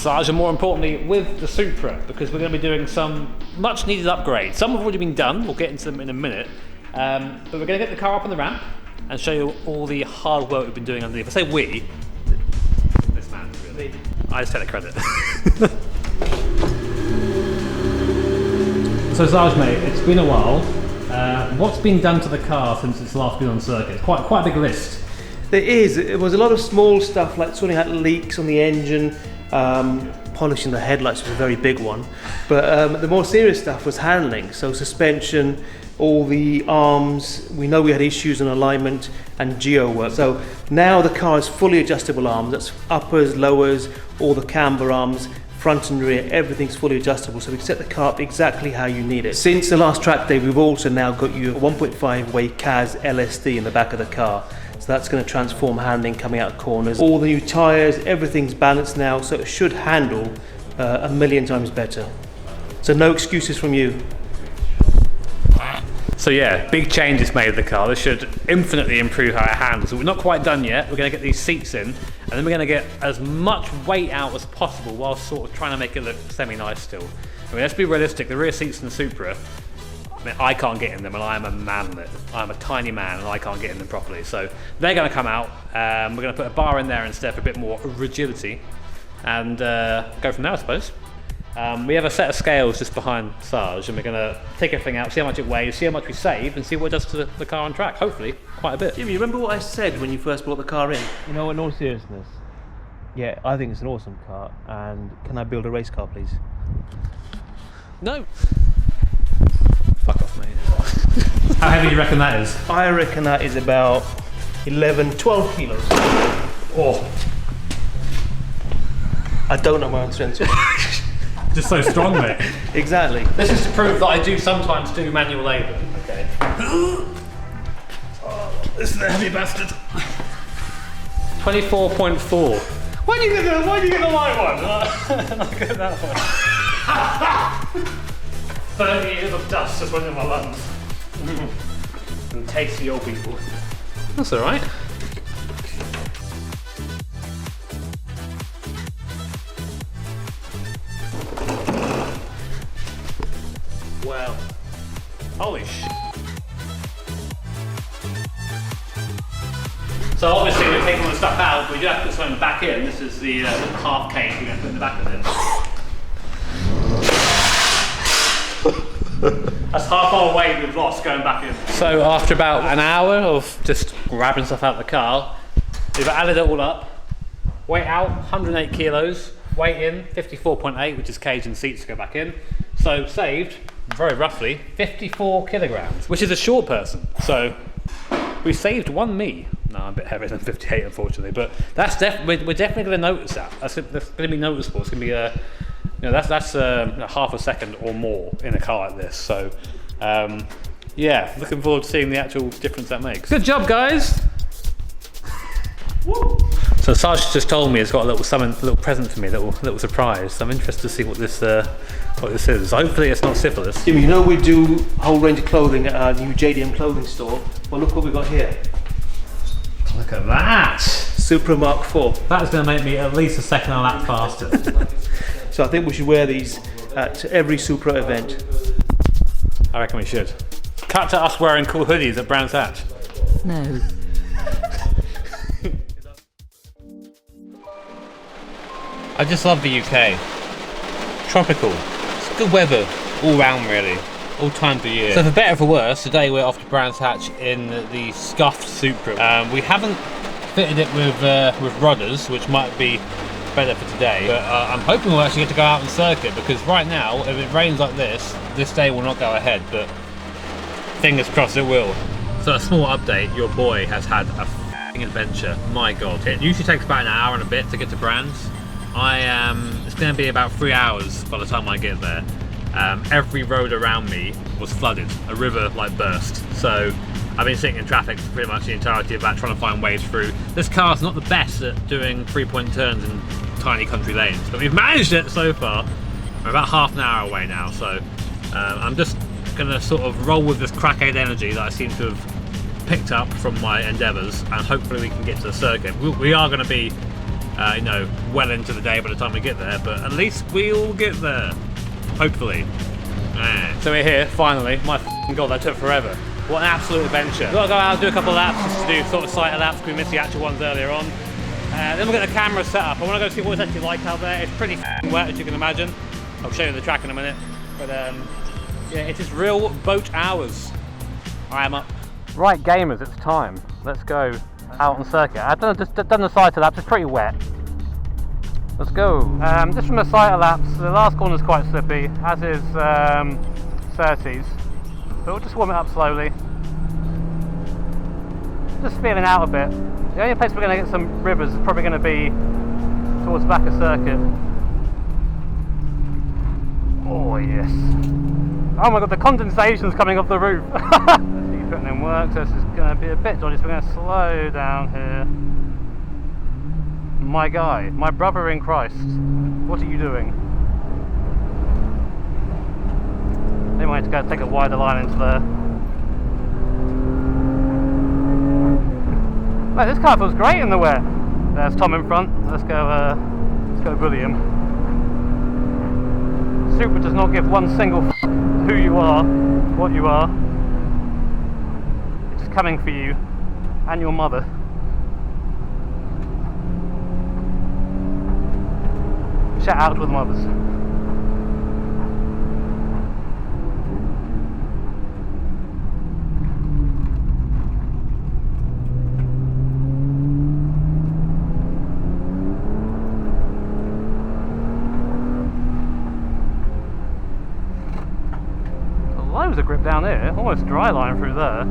Sarge, and more importantly with the Supra, because we're going to be doing some much needed upgrades. Some have already been done, we'll get into them in a minute, but we're going to get the car up on the ramp and show you all the hard work we've been doing underneath. I say we, this man really. I just take the credit. So Sarge mate, it's been a while. What's been done to the car since it's last been on circuit? Quite a big list. There is. It was a lot of small stuff like sorting out leaks on the engine, polishing the headlights was a very big one. But the more serious stuff was handling. So suspension, all the arms. We know we had issues on alignment and geo work. So now the car is fully adjustable arms. That's uppers, lowers, all the camber arms. Front and rear, everything's fully adjustable, so we can set the car up exactly how you need it. Since the last track day, we've also now got you a 1.5 way CAS LSD in the back of the car. So that's going to transform handling coming out of corners. All the new tyres, everything's balanced now, so it should handle a million times better. So no excuses from you. So yeah, big changes made to the car. This should infinitely improve how it handles. So we're not quite done yet. We're going to get these seats in, and then we're going to get as much weight out as possible while sort of trying to make it look semi-nice still. I mean, let's be realistic. The rear seats in the Supra, I mean, I can't get in them, and I am a manlet. I'm a tiny man, and I can't get in them properly. So they're going to come out. We're going to put a bar in there instead for a bit more rigidity, and go from there, I suppose. We have a set of scales just behind Sarge, and we're going to take everything out, see how much it weighs, see how much we saved, and see what it does to the car on track. Hopefully, quite a bit. Jimmy, remember what I said when you first brought the car in? You know, in all seriousness, yeah, I think it's an awesome car, and can I build a race car, please? No. Fuck off, mate. How heavy do you reckon that is? I reckon that is about 11, 12 kilos. Oh. I don't know my own strength. Just so strong, mate. Exactly. This is to prove that I do sometimes do manual labour. Okay. Oh, this is a heavy bastard. 24.4. Why do you get the light one? I get that one. 30 years of dust just went in my lungs. And tasty old people. That's alright. Wow. Holy shit. So obviously we're taking all the stuff out, we do have to put something back in. This is the half cage we're going to put in the back of it. That's half our weight we've lost going back in. So after about an hour of just grabbing stuff out of the car, we've added it all up. Weight out, 108 kilos. Weight in, 54.8, which is cage and seats to go back in. So saved, very roughly, 54 kilograms, which is a short person. So we saved one me. No, I'm a bit heavier than 58, unfortunately, but that's we're definitely going to notice that. That's going to be noticeable. It's going to be that's half a second or more in a car like this. So yeah, looking forward to seeing the actual difference that makes. Good job, guys. Woo. So Sarge just told me it's got a little present for me, a little surprise. So I'm interested to see what this is. Hopefully it's not syphilis. Jimmy, you know we do a whole range of clothing at our new JDM clothing store. Well, look what we've got here. Look at that! Supra Mark 4. That's going to make me at least a second and a lap faster. So I think we should wear these at every Supra event. I reckon we should. Cut to us wearing cool hoodies at Brands Hatch. No. I just love the UK. Tropical. It's good weather all round really. All times of year. So for better or for worse, today we're off to Brands Hatch in the scuffed Supra. We haven't fitted it with rudders, which might be better for today. But I'm hoping we'll actually get to go out and circuit, because right now, if it rains like this day will not go ahead, but fingers crossed it will. So a small update, your boy has had a f***ing adventure. My God. It usually takes about an hour and a bit to get to Brands. It's going to be about 3 hours by the time I get there. Every road around me was flooded. A river like burst. So I've been sitting in traffic for pretty much the entirety of that, trying to find ways through. This car's not the best at doing 3-point turns in tiny country lanes, but we've managed it so far. We're about half an hour away now, so I'm just going to sort of roll with this crackhead energy that I seem to have picked up from my endeavours, and hopefully we can get to the circuit. We are going to be you know, well into the day by the time we get there, but at least we'll get there. Hopefully. So we're here, finally. My f***ing god, that took forever. What an absolute adventure. We've got to go out and do a couple of laps just to do sort of sighter laps because we missed the actual ones earlier on. Then we'll get the camera set up. I want to go see what it's actually like out there. It's pretty f***ing wet, as you can imagine. I'll show you the track in a minute. But yeah, it is real boat hours. I am up. Right, gamers, it's time. Let's go out on circuit. I've done the sighter laps. It's pretty wet. Let's go. Just from the sighter laps, the last corner is quite slippy, as is 30s. But we'll just warm it up slowly. Just feeling out a bit. The only place we're going to get some rivers is probably going to be towards the back of circuit. Oh yes. Oh my god, the condensation's coming off the roof. Keep putting in work, so this is going to be a bit dodgy, so we're going to slow down here. My guy, my brother in Christ, what are you doing? They might have to go take a wider line into there. Mate, this car feels great in the wet. There's Tom in front. Let's go bully him. Supra does not give one single f who you are, what you are. It's coming for you and your mother. Shout out to the mothers. Loads of grip down here, almost dry line through there.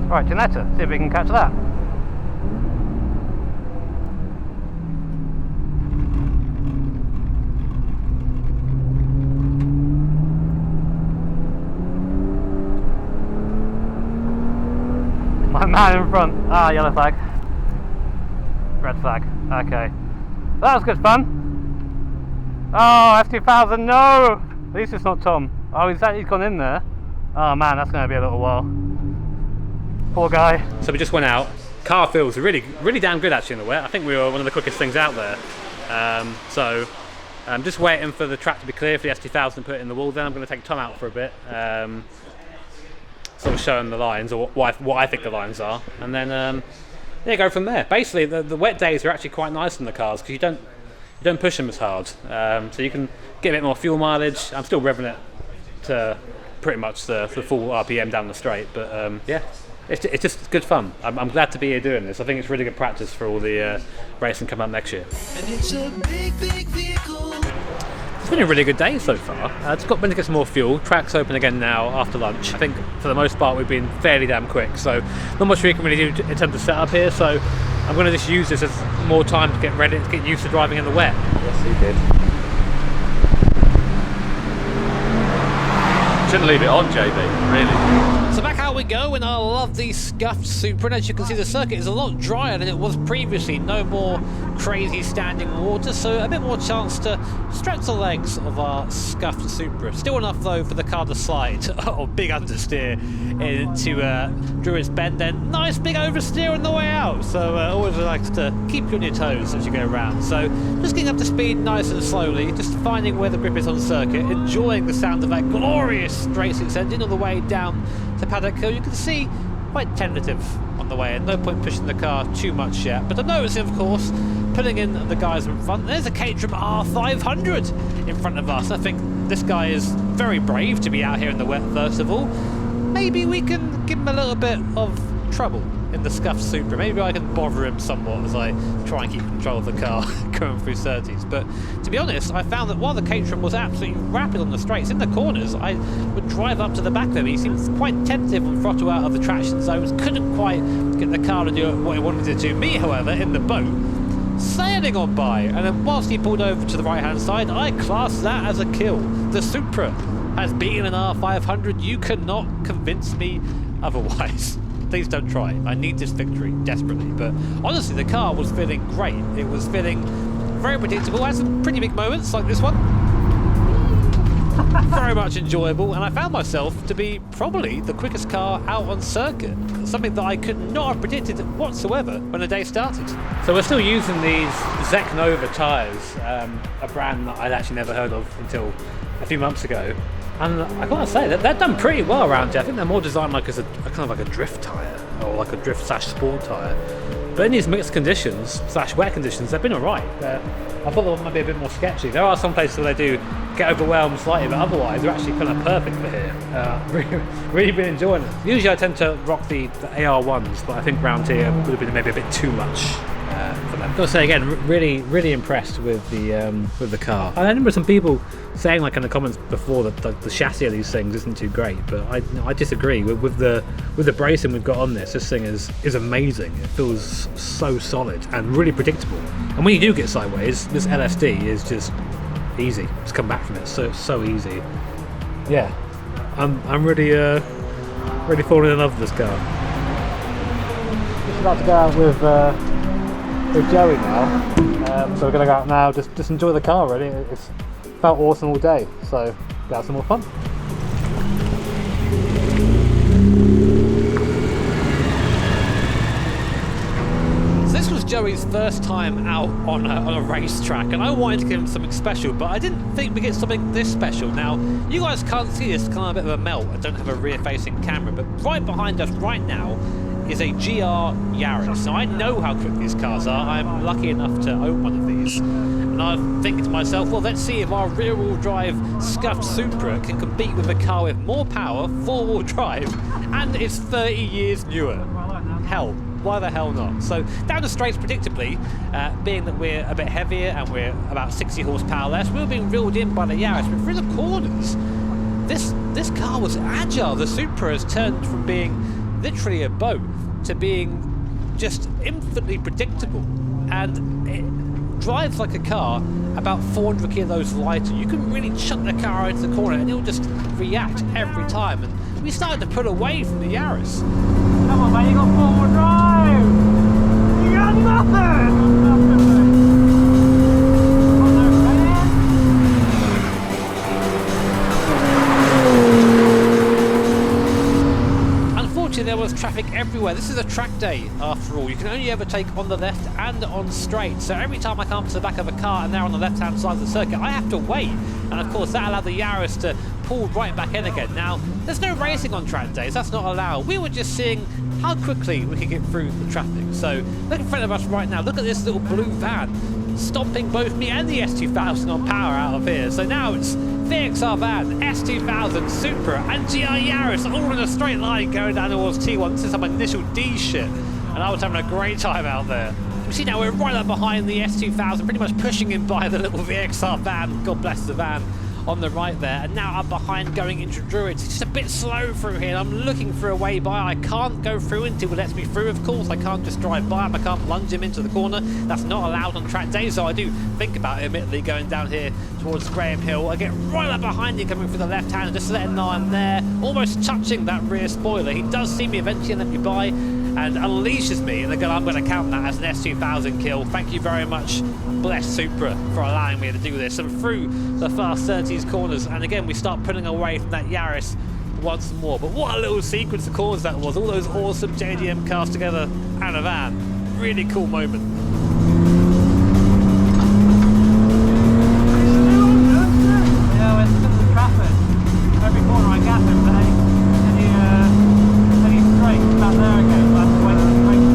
Right, Janetta, see if we can catch that. My man in front. Ah, yellow flag. Red flag. Okay. That was good fun. Oh, F2000, no! At least it's not Tom. Oh, he's gone in there. Oh man, that's going to be a little while. Poor guy. So we just went out. Car feels really damn good actually in the wet. I think we were one of the quickest things out there. So I'm just waiting for the track to be clear for the ST1000 to put it in the wall. Then I'm going to take Tom out for a bit, sort of showing the lines or what I think the lines are, and then yeah, go from there. Basically, the wet days are actually quite nice in the cars because you don't push them as hard, so you can get a bit more fuel mileage. I'm still revving it to pretty much the full RPM down the straight, but yeah. It's just good fun. I'm glad to be here doing this. I think it's really good practice for all the racing coming up next year. And it's a big vehicle. It's been a really good day so far. It's got to get some more fuel. Track's open again now after lunch. I think for the most part we've been fairly damn quick, so not much we can really do in terms of setup here. So I'm going to just use this as more time to get ready, to get used to driving in the wet. Yes, you did. Shouldn't leave it on, JB, really. So back out we go in our lovely scuffed Supra, and as you can see the circuit is a lot drier than it was previously. No more crazy standing water, so a bit more chance to stretch the legs of our scuffed Supra. Still enough though for the car to slide, or big understeer into Druid's Bend, then nice big oversteer on the way out. So always likes to keep you on your toes as you go around. So just getting up to speed nice and slowly, just finding where the grip is on the circuit, enjoying the sound of that glorious straight six engine all the way down to Paddock Hill. You can see quite tentative on the way and no point pushing the car too much yet, but I'm noticing of course putting in the guys in front. There's a Caterham R500 in front of us. I think this guy is very brave to be out here in the wet first of all. Maybe we can give him a little bit of trouble. in the scuffed Supra. Maybe I can bother him somewhat as I try and keep control of the car going through 30s. But to be honest, I found that while the Caterham was absolutely rapid on the straights, in the corners, I would drive up to the back of him. He seemed quite tentative on throttle out of the traction zones, couldn't quite get the car to do what it wanted it to. Me, however, in the boat, sailing on by, and then whilst he pulled over to the right hand side, I classed that as a kill. The Supra has beaten an R500. You cannot convince me otherwise. Please don't try. I need this victory desperately. But honestly, the car was feeling great. It was feeling very predictable. Had some pretty big moments like this one. Very much enjoyable, and I found myself to be probably the quickest car out on circuit. Something that I could not have predicted whatsoever when the day started. So we're still using these Zek Nova tyres, a brand that I'd actually never heard of until a few months ago. And I gotta say that they're done pretty well around here. I think they're more designed like as a kind of like a drift tyre, or like a drift / sport tyre. But in these mixed conditions / wet conditions, they've been alright. I thought they might be a bit more sketchy. There are some places where they do get overwhelmed slightly, but otherwise they're actually kind of perfect for here. Really been enjoying it. Usually I tend to rock the AR1s, but I think round here would have been maybe a bit too much for them. I've got to say again, really impressed with the car. I remember some people saying like in the comments before that the chassis of these things isn't too great, but I disagree. With the bracing we've got on this thing is amazing. It feels so solid and really predictable. And when you do get sideways, this LSD is just easy to come back from it. So easy. Yeah, I'm really falling in love with this car. Just about to go out with Joey now, so we're going to go out now, just enjoy the car really. It's felt awesome all day, so have some more fun. So this was Joey's first time out on a racetrack, and I wanted to give him something special, but I didn't think we'd get something this special. Now, you guys can't see this, kind of a bit of a melt. I don't have a rear-facing camera, but right behind us right now is a GR Yaris. Now I know how quick these cars are. I'm lucky enough to own one of these. And I'm thinking to myself, well, let's see if our rear-wheel drive scuffed Supra can compete with a car with more power, four-wheel drive, and it's 30 years newer. Hell, why the hell not? So down the straights, predictably, being that we're a bit heavier and we're about 60 horsepower less, we were being reeled in by the Yaris, but through the corners, this car was agile. The Supra has turned from being literally a boat to being just infinitely predictable, and it drives like a car about 400 kilos lighter. You can really chuck the car into the corner and it'll just react every time, and we started to pull away from the Yaris. Come on man, you got four-wheel drive! You got nothing! There was traffic everywhere. This is a track day after all. You can only ever take on the left and on straight. So every time I come up to the back of a car and they're on the left hand side of the circuit, I have to wait. And of course that allowed the Yaris to pull right back in again. Now, there's no racing on track days. That's not allowed. We were just seeing how quickly we could get through the traffic. So look in front of us right now. Look at this little blue van stomping both me and the S2000 on power out of here. So now it's VXR van, S2000, Supra, and GR Yaris all in a straight line going down towards T1. This is some initial D shit, and I was having a great time out there. You see now we're right up behind the S2000, pretty much pushing him by the little VXR van, God bless the van, on the right there, and now up behind going into Druids. It's just a bit slow through here. I'm looking for a way by. I can't go through until it lets me through, of course. I can't just drive by him. I can't lunge him into the corner. That's not allowed on track days, so I do think about it, admittedly, going down here towards Graham Hill. I get right up behind him coming through the left hand, just letting know I'm there, almost touching that rear spoiler. He does see me eventually and let me by, and unleashes me, and again I'm going to count that as an S2000 kill. Thank you very much, bless Supra, for allowing me to do this. And through the fast 30s corners, and again we start pulling away from that Yaris once more. But what a little sequence of corners that was, all those awesome JDM cars together and a van. Really cool moment. Yeah, it's because of the traffic. Every corner I gas him, any straight back there again. I have to wait for the straight.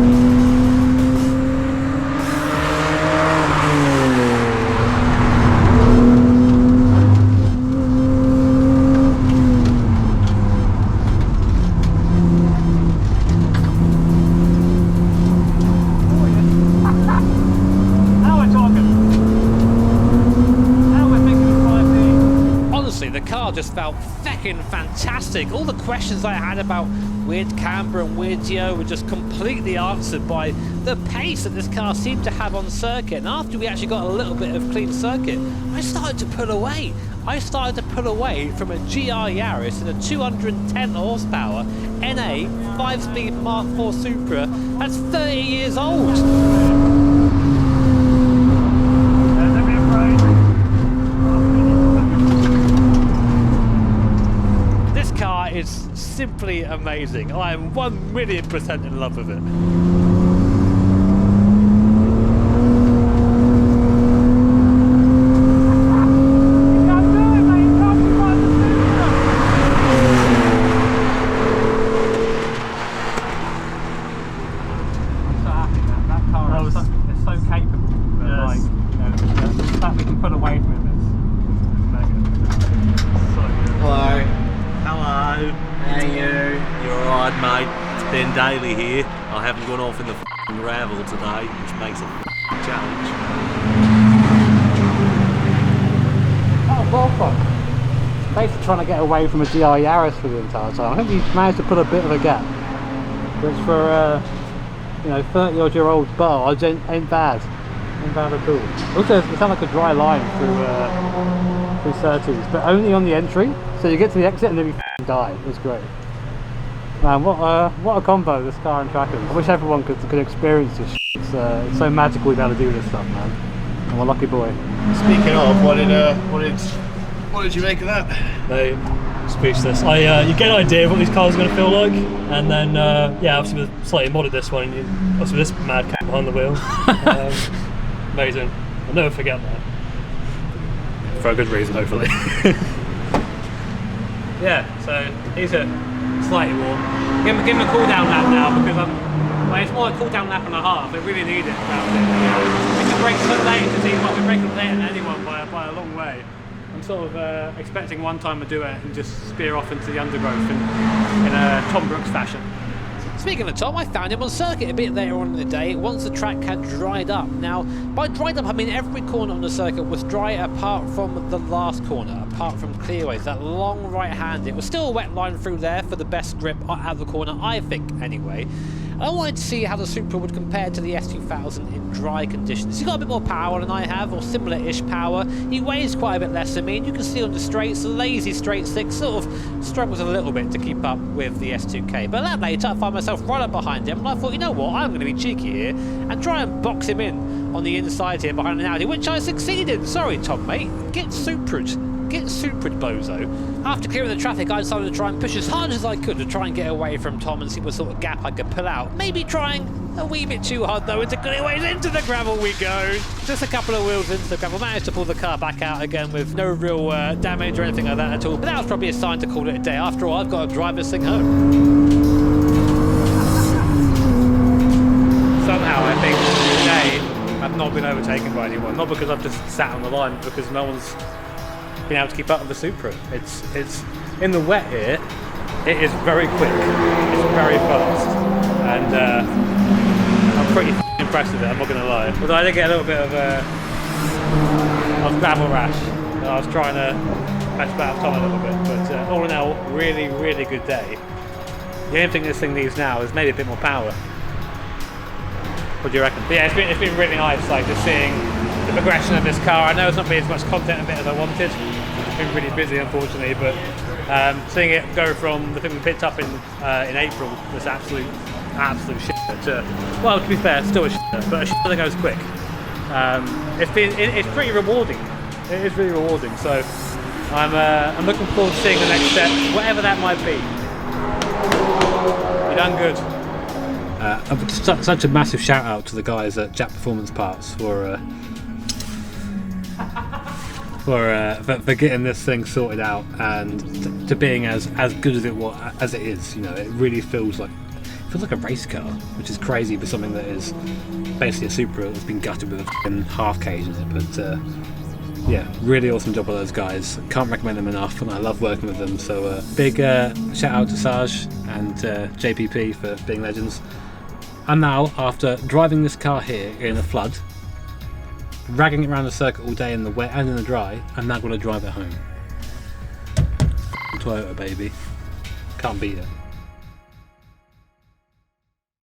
fantastic. All the questions I had about weird camber and weird yaw were just completely answered by the pace that this car seemed to have on circuit. And after we actually got a little bit of clean circuit, I started to pull away. I started to pull away from a GR Yaris in a 210 horsepower NA 5-speed Mark 4 Supra that's 30 years old. This car is simply amazing. I am 1,000,000% in love with it. Daily here. I haven't gone off in the gravel today, which makes a challenge. Oh, welcome. Basically trying to get away from a GR Yaris for the entire time. I think he's managed to put a bit of a gap, which for you know, 30-odd-year-old barge ain't bad. Ain't bad at all. Also, it sounds like a dry line through Surtees, but only on the entry. So you get to the exit and then you die. It's great. Man, what a combo, this car and trackers. I wish everyone could experience this. It's so magical to be able to do this stuff, man. I'm a lucky boy. Speaking of, what did you make of that? Mate, speechless. You get an idea of what these cars are going to feel like, and then yeah, obviously we've slightly modded this one. Obviously with this mad cat behind the wheel, amazing. I'll never forget that. For a good reason, hopefully. Yeah, so these are slightly warm. Give him a cool down lap now because it's more a cool down lap and a half. They really need it. It's a break so late to see what we're breaking later than anyone by a long way. I'm sort of expecting one time to do it and just spear off into the undergrowth in a Tom Brooks fashion. Speaking of Tom, I found him on circuit a bit later on in the day once the track had dried up. Now, by dried up I mean every corner on the circuit was dry apart from the last corner, apart from clearways, that long right hand. It was still a wet line through there for the best grip out of the corner, I think, anyway. I wanted to see how the Supra would compare to the S2000 in dry conditions. He's got a bit more power than I have, or similar-ish power. He weighs quite a bit less than me, and you can see on the straights, the lazy straight six sort of struggles a little bit to keep up with the S2K. But that later, I found myself right up behind him, and I thought, you know what, I'm going to be cheeky here and try and box him in on the inside here behind an Audi, which I succeeded. Sorry, Tom, mate. Get Supra'd. Get Supra'd, bozo. After clearing the traffic, I decided to try and push as hard as I could to try and get away from Tom and see what sort of gap I could pull out. Maybe trying a wee bit too hard though into clearways. Into the gravel we go. Just a couple of wheels into the gravel. Managed to pull the car back out again with no real damage or anything like that at all. But that was probably a sign to call it a day. After all, I've got to drive this thing home. Somehow I think today I've not been overtaken by anyone. Not because I've just sat on the line, but because no one's been able to keep up with the Supra. It's in the wet here. It is very quick. It's very fast, and I'm pretty impressed with it. I'm not going to lie. Although I did get a little bit of gravel rash. I was trying to mess about Tom a little bit, but all in all, really, really good day. The only thing this thing needs now is maybe a bit more power. What do you reckon? But yeah, it's been really nice, like just seeing the progression of this car. I know it's not been as much content of it as I wanted. It's been really busy, unfortunately, but seeing it go from the thing we picked up in April was absolute shit to, well, to be fair, still a shit, but a shit that goes quick. It's pretty rewarding. It is really rewarding. So I'm looking forward to seeing the next step, whatever that might be. You've done good. Such a massive shout out to the guys at Jack Performance Parts for getting this thing sorted out and to being as good as it is. You know, it really feels like a race car, which is crazy for something that is basically a Supra that's been gutted with a f***ing half cage in it. But yeah, really awesome job by those guys. Can't recommend them enough, and I love working with them. So big shout out to Saj and JPP for being legends. And now, after driving this car here in a flood, ragging it around the circuit all day in the wet and in the dry, I'm now going to drive it home. Toyota, baby. Can't beat it.